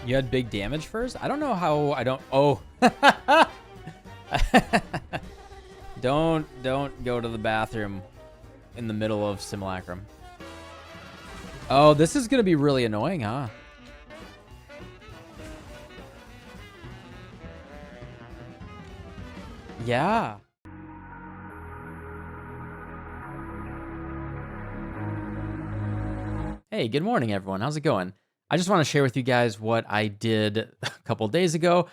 You had big damage first? I don't know how I don't... Oh. Don't go to the bathroom in the middle of Simulacrum. Oh, this is going to be really annoying, huh? Yeah. Hey, good morning, everyone. How's it going? I just want to share with you guys what I did a couple days ago.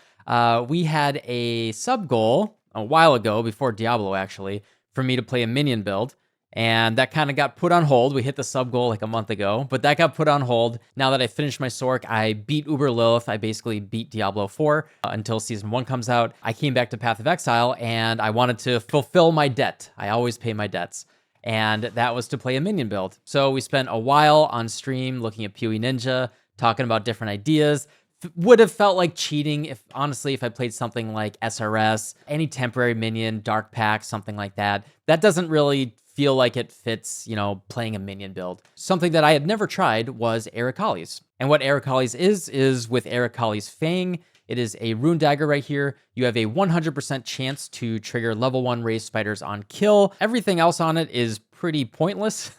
We had a sub goal a while ago, before Diablo actually, for me to play a minion build. And that kind of got put on hold. We hit the sub goal like a month ago, but that got put on hold. Now that I finished my Sorc, I beat Uber Lilith. I basically beat Diablo 4 until Season 1 comes out. I came back to Path of Exile, and I wanted to fulfill my debt. I always pay my debts. And that was to play a minion build. So we spent a while on stream looking at Pewee Ninja, talking about different ideas. Would have felt like cheating if, honestly, if I played something like SRS, any temporary minion, Dark Pack, something like that. That doesn't really feel like it fits, you know, playing a minion build. Something that I had never tried was Aracali's. And what Aracali's is with Aracali's Fang, it is a rune dagger right here. You have a 100% chance to trigger level 1 raised spiders on kill. Everything else on it is pretty pointless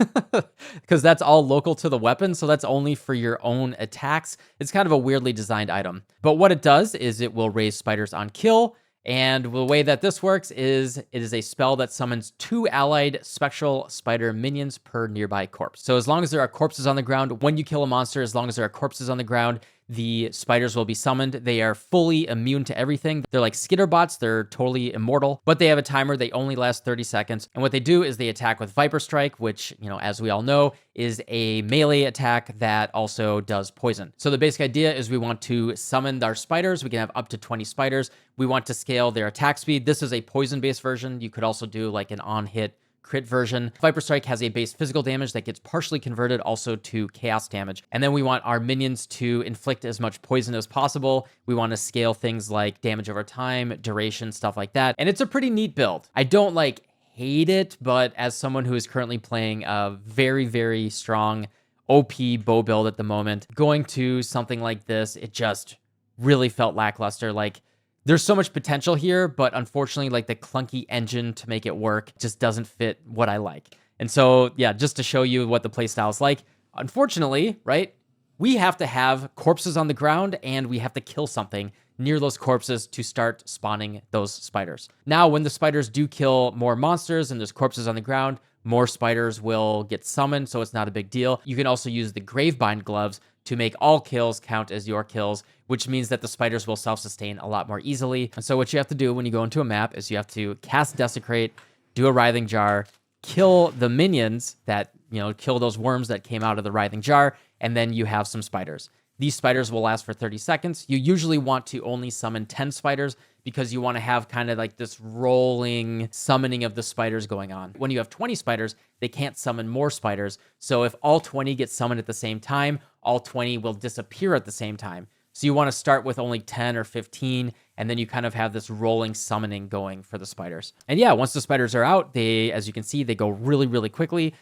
because that's all local to the weapon, so that's only for your own attacks. It's kind of a weirdly designed item. But what it does is it will raise spiders on kill, and the way that this works is it is a spell that summons 2 allied spectral spider minions per nearby corpse. So as long as there are corpses on the ground, when you kill a monster, as long as there are corpses on the ground, the spiders will be summoned. They are fully immune to everything. They're like skitterbots. They're totally immortal, but they have a timer. They only last 30 seconds. And what they do is they attack with Viper Strike, which, you know, as we all know, is a melee attack that also does poison. So the basic idea is we want to summon our spiders. We can have up to 20 spiders. We want to scale their attack speed. This is a poison-based version. You could also do like an on-hit crit version. Viper Strike has a base physical damage that gets partially converted also to chaos damage. And then we want our minions to inflict as much poison as possible. We want to scale things like damage over time, duration, stuff like that. And it's a pretty neat build. I don't like hate it, but as someone who is currently playing a very, very strong OP bow build at the moment, going to something like this, it just really felt lackluster. Like, there's so much potential here, but unfortunately, like the clunky engine to make it work just doesn't fit what I like. And so, yeah, just to show you what the playstyle is like, unfortunately, right, we have to have corpses on the ground and we have to kill something near those corpses to start spawning those spiders. Now, when the spiders do kill more monsters and there's corpses on the ground, more spiders will get summoned, so it's not a big deal. You can also use the Gravebind gloves to make all kills count as your kills, which means that the spiders will self-sustain a lot more easily. And so what you have to do when you go into a map is you have to cast Desecrate, do a Writhing Jar, kill the minions that, you know, kill those worms that came out of the Writhing Jar, and then you have some spiders. These spiders will last for 30 seconds. You usually want to only summon 10 spiders because you want to have kind of like this rolling summoning of the spiders going on. When you have 20 spiders, they can't summon more spiders. So if all 20 get summoned at the same time, all 20 will disappear at the same time. So you want to start with only 10 or 15, and then you kind of have this rolling summoning going for the spiders. And yeah, once the spiders are out, they, as you can see, they go really, really quickly.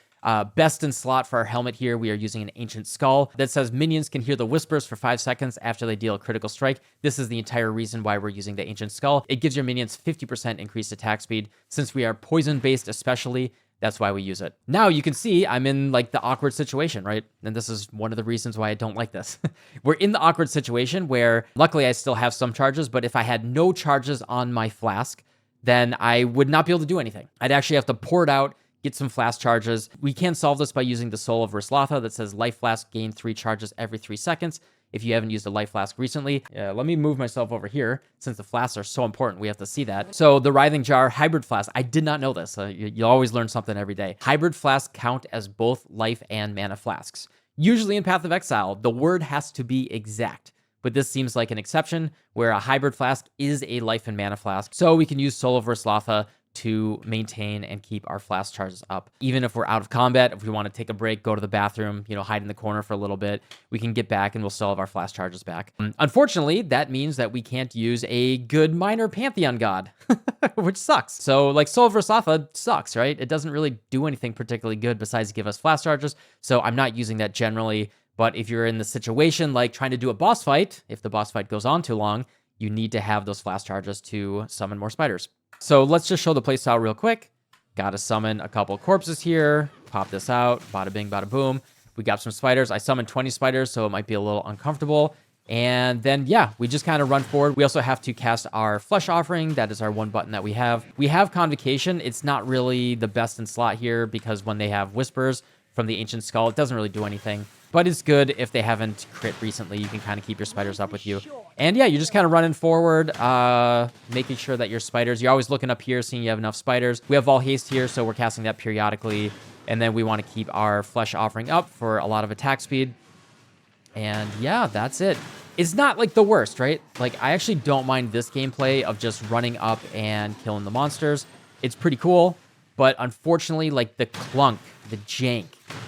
Best in slot for our helmet here, we are using an Ancient Skull that says minions can hear the whispers for 5 seconds after they deal a critical strike. This is the entire reason why we're using the Ancient Skull. It gives your minions 50% increased attack speed. Since we are poison-based especially, that's why we use it. Now you can see I'm in like the awkward situation, right? And this is one of the reasons why I don't like this. We're in the awkward situation where luckily I still have some charges, but if I had no charges on my flask, then I would not be able to do anything. I'd actually have to pour it out, get some flask charges. We can solve this by using the Soul of Rislatha that says Life Flask gain 3 charges every 3 seconds. If you haven't used a Life Flask recently, let me move myself over here since the flasks are so important. We have to see that. So the Writhing Jar Hybrid Flask, I did not know this. You always learn something every day. Hybrid Flasks count as both life and mana flasks. Usually in Path of Exile, the word has to be exact, but this seems like an exception where a Hybrid Flask is a life and mana flask. So we can use Soul of Rislatha to maintain and keep our flask charges up. Even if we're out of combat, if we want to take a break, go to the bathroom, you know, hide in the corner for a little bit, we can get back and we'll still have our flask charges back. Unfortunately, that means that we can't use a good minor Pantheon god, which sucks. So like Soul of Rislatha sucks, right? It doesn't really do anything particularly good besides give us flask charges. So I'm not using that generally. But if you're in the situation like trying to do a boss fight, if the boss fight goes on too long, you need to have those flash charges to summon more spiders. So let's just show the playstyle real quick. Got to summon a couple corpses here. Pop this out. Bada bing, bada boom. We got some spiders. I summoned 20 spiders, so it might be a little uncomfortable. And then, yeah, we just kind of run forward. We also have to cast our Flesh Offering. That is our one button that we have. We have Convocation. It's not really the best in slot here because when they have Whispers from the Ancient Skull, it doesn't really do anything. But it's good if they haven't crit recently. You can kind of keep your spiders up with you. And yeah, you're just kind of running forward, making sure that your spiders... You're always looking up here, seeing you have enough spiders. We have All Haste here, so we're casting that periodically. And then we want to keep our Flesh Offering up for a lot of attack speed. And yeah, that's it. It's not like the worst, right? Like, I actually don't mind this gameplay of just running up and killing the monsters. It's pretty cool. But unfortunately, like, the clunk, the jank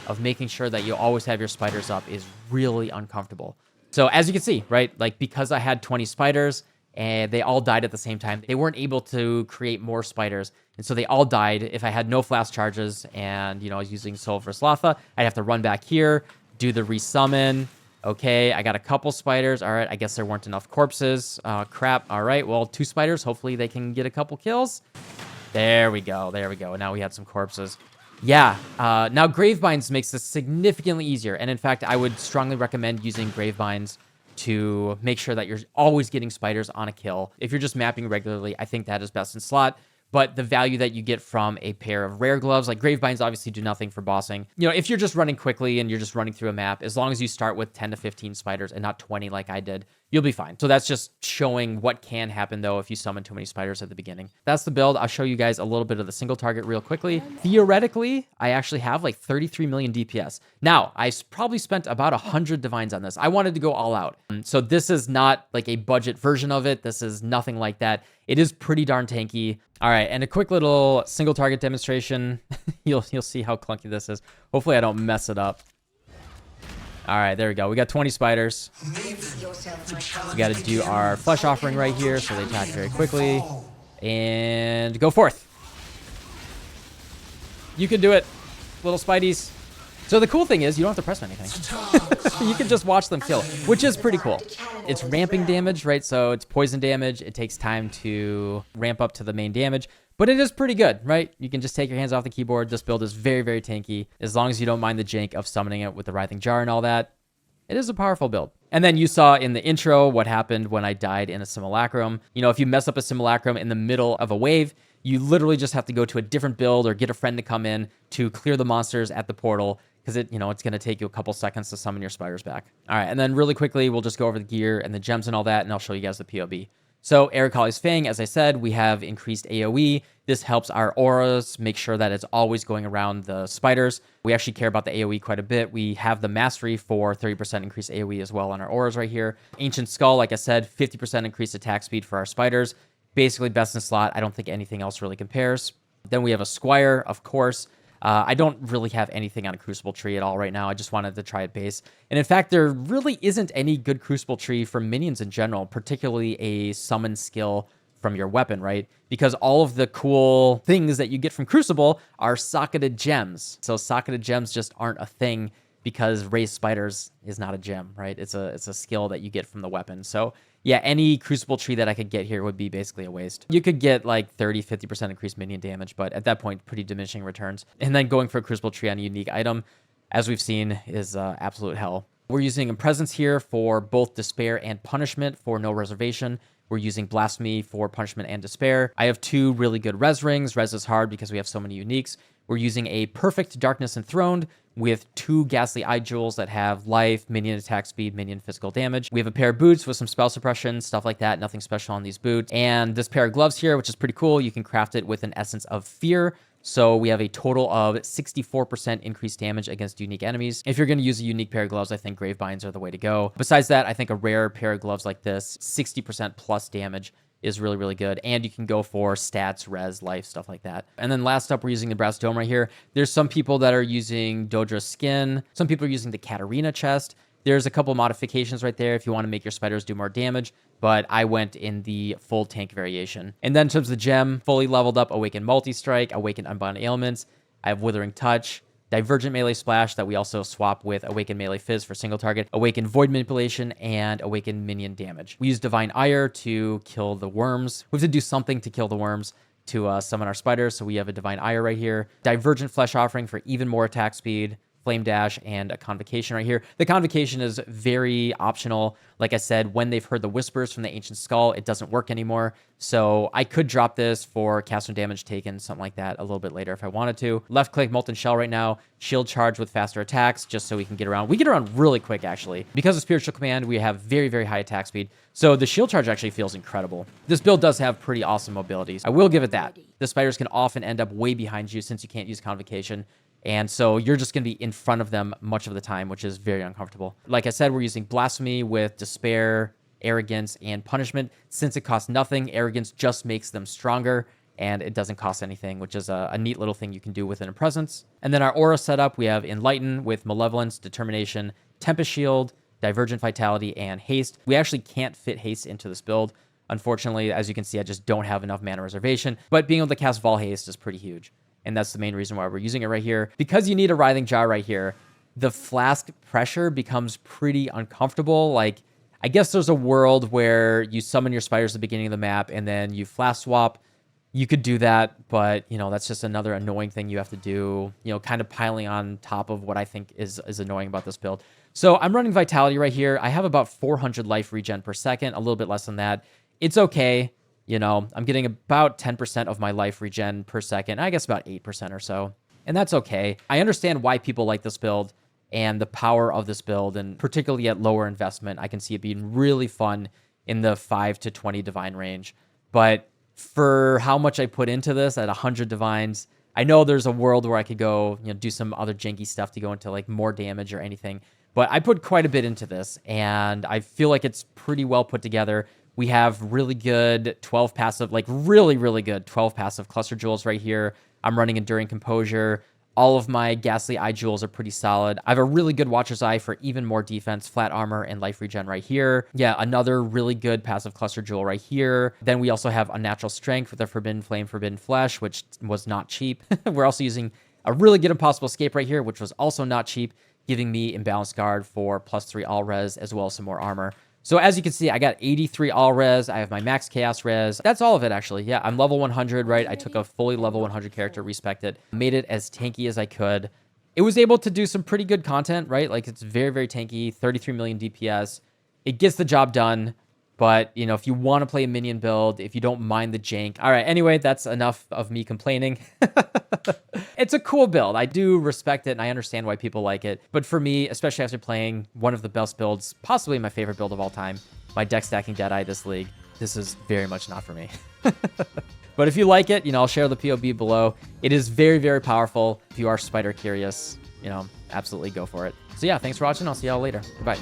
of making sure that you always have your spiders up is really uncomfortable. So as you can see, right, like because I had 20 spiders and they all died at the same time, they weren't able to create more spiders. And so they all died. If I had no flash charges and, you know, I was using Soul for Slotha, I'd have to run back here, do the resummon. Okay, I got a couple spiders. All right, I guess there weren't enough corpses. Crap. All right, well, 2 spiders. Hopefully they can get a couple kills. There we go. There we go. Now we had some corpses. Yeah, now Gravebinds makes this significantly easier. And in fact, I would strongly recommend using Gravebinds to make sure that you're always getting spiders on a kill. If you're just mapping regularly, I think that is best in slot. But the value that you get from a pair of rare gloves, like Gravebinds obviously do nothing for bossing. You know, if you're just running quickly and you're just running through a map, as long as you start with 10 to 15 spiders and not 20 like I did, you'll be fine. So that's just showing what can happen, though, if you summon too many spiders at the beginning. That's the build. I'll show you guys a little bit of the single target real quickly. Theoretically, I actually have like 33 million DPS. Now, I probably spent about 100 divines on this. I wanted to go all out. So this is not like a budget version of it. This is nothing like that. It is pretty darn tanky. All right, and a quick little single target demonstration. You'll see how clunky this is. Hopefully I don't mess it up. All right, there we go. We got 20 spiders. We got to do our Flesh Offering right here, so they attack very quickly. And go forth. You can do it, little spideys. So the cool thing is you don't have to press anything. You can just watch them kill, which is pretty cool. It's ramping damage, right? So it's poison damage. It takes time to ramp up to the main damage, but it is pretty good, right? You can just take your hands off the keyboard. This build is very, very tanky. As long as you don't mind the jank of summoning it with the Writhing Jar and all that, it is a powerful build. And then you saw in the intro what happened when I died in a Simulacrum. You know, if you mess up a Simulacrum in the middle of a wave, you literally just have to go to a different build or get a friend to come in to clear the monsters at the portal, because it's going to take you a couple seconds to summon your spiders back. All right, and then really quickly, we'll just go over the gear and the gems and all that, and I'll show you guys the POB. So Aracali's Fang, as I said, we have increased AoE. This helps our auras, make sure that it's always going around the spiders. We actually care about the AoE quite a bit. We have the Mastery for 30% increased AoE as well on our auras right here. Ancient Skull, like I said, 50% increased attack speed for our spiders. Basically best in slot. I don't think anything else really compares. Then we have a Squire, of course. I don't really have anything on a Crucible tree at all right now. I just wanted to try it base. And in fact, there really isn't any good Crucible tree for minions in general, particularly a summon skill from your weapon, right? Because all of the cool things that you get from Crucible are socketed gems. So socketed gems just aren't a thing because Raised Spiders is not a gem, right? It's a skill that you get from the weapon. So yeah, any Crucible tree that I could get here would be basically a waste. You could get like 30, 50% increased minion damage, but at that point, pretty diminishing returns. And then going for a Crucible tree on a unique item, as we've seen, is absolute hell. We're using a Presence here for both Despair and Punishment for no reservation. We're using Blasphemy for Punishment and Despair. I have 2 really good Res rings. Res is hard because we have so many uniques. We're using a Perfect Darkness Enthroned with 2 Ghastly Eye Jewels that have life, minion attack speed, minion physical damage. We have a pair of boots with some spell suppression, stuff like that. Nothing special on these boots. And this pair of gloves here, which is pretty cool. You can craft it with an Essence of Fear. So we have a total of 64% increased damage against unique enemies. If you're going to use a unique pair of gloves, I think Gravebinds are the way to go. Besides that, I think a rare pair of gloves like this, 60% plus damage, is really, really good. And you can go for stats, res, life, stuff like that. And then last up, we're using the Brass Dome right here. There's some people that are using Dodra's Skin. Some people are using the Katarina chest. There's a couple modifications right there if you want to make your spiders do more damage, but I went in the full tank variation. And then in terms of the gem, fully leveled up Awakened Multi-Strike, Awakened Unbound Ailments. I have Withering Touch. Divergent Melee Splash that we also swap with Awakened Melee Fizz for single target, Awakened Void Manipulation, and Awakened Minion Damage. We use Divine Ire to kill the worms. We have to do something to kill the worms to summon our spiders, so we have a Divine Ire right here. Divergent Flesh Offering for even more attack speed. Flame Dash, and a Convocation right here. The Convocation is very optional. Like I said, when they've heard the whispers from the Ancient Skull, it doesn't work anymore. So I could drop this for cast when damage taken, something like that, a little bit later if I wanted to. Left click Molten Shell right now. Shield Charge with faster attacks, just so we can get around. We get around really quick, actually. Because of Spiritual Command, we have very, very high attack speed. So the Shield Charge actually feels incredible. This build does have pretty awesome mobilities. I will give it that. The spiders can often end up way behind you since you can't use Convocation. And so you're just going to be in front of them much of the time, which is very uncomfortable. Like I said, we're using Blasphemy with Despair, Arrogance, and Punishment. Since it costs nothing, Arrogance just makes them stronger, and it doesn't cost anything, which is a neat little thing you can do within a presence. And then our aura setup, we have Enlighten with Malevolence, Determination, Tempest Shield, Divergent Vitality, and Haste. We actually can't fit Haste into this build. Unfortunately, as you can see, I just don't have enough mana reservation, but being able to cast Vol Haste is pretty huge. And that's the main reason why we're using it right here. Because you need a Writhing Jar right here, the flask pressure becomes pretty uncomfortable. Like, I guess there's a world where you summon your spiders at the beginning of the map and then you flask swap. You could do that, but, you know, that's just another annoying thing you have to do, you know, kind of piling on top of what I think is annoying about this build. So I'm running Vitality right here. I have about 400 life regen per second, a little bit less than that. It's okay. You know, I'm getting about 10% of my life regen per second. I guess about 8% or so. And that's okay. I understand why people like this build and the power of this build, and particularly at lower investment, I can see it being really fun in the 5 to 20 divine range. But for how much I put into this at 100 divines, I know there's a world where I could go, you know, do some other janky stuff to go into like more damage or anything. But I put quite a bit into this, and I feel like it's pretty well put together. We have really good 12 passive, like really, really good 12 passive cluster jewels right here. I'm running Enduring Composure. All of my Ghastly Eye jewels are pretty solid. I have a really good Watcher's Eye for even more defense, flat armor, and life regen right here. Yeah, another really good passive cluster jewel right here. Then we also have Unnatural Strength with a Forbidden Flame, Forbidden Flesh, which was not cheap. We're also using a really good Impossible Escape right here, which was also not cheap, giving me Imbalanced Guard for +3 all res, as well as some more armor. So as you can see, I got 83 all res. I have my max chaos res. That's all of it, actually. Yeah, I'm level 100, right? I took a fully level 100 character, respect it, made it as tanky as I could. It was able to do some pretty good content, right? Like, it's very, very tanky, 33 million DPS. It gets the job done. But, you know, if you want to play a minion build, if you don't mind the jank. All right, anyway, that's enough of me complaining. It's a cool build. I do respect it, and I understand why people like it. But for me, especially after playing one of the best builds, possibly my favorite build of all time, my deck stacking Deadeye this league, this is very much not for me. But if you like it, you know, I'll share the POB below. It is very, very powerful. If you are spider curious, you know, absolutely go for it. So yeah, thanks for watching. I'll see y'all later. Goodbye.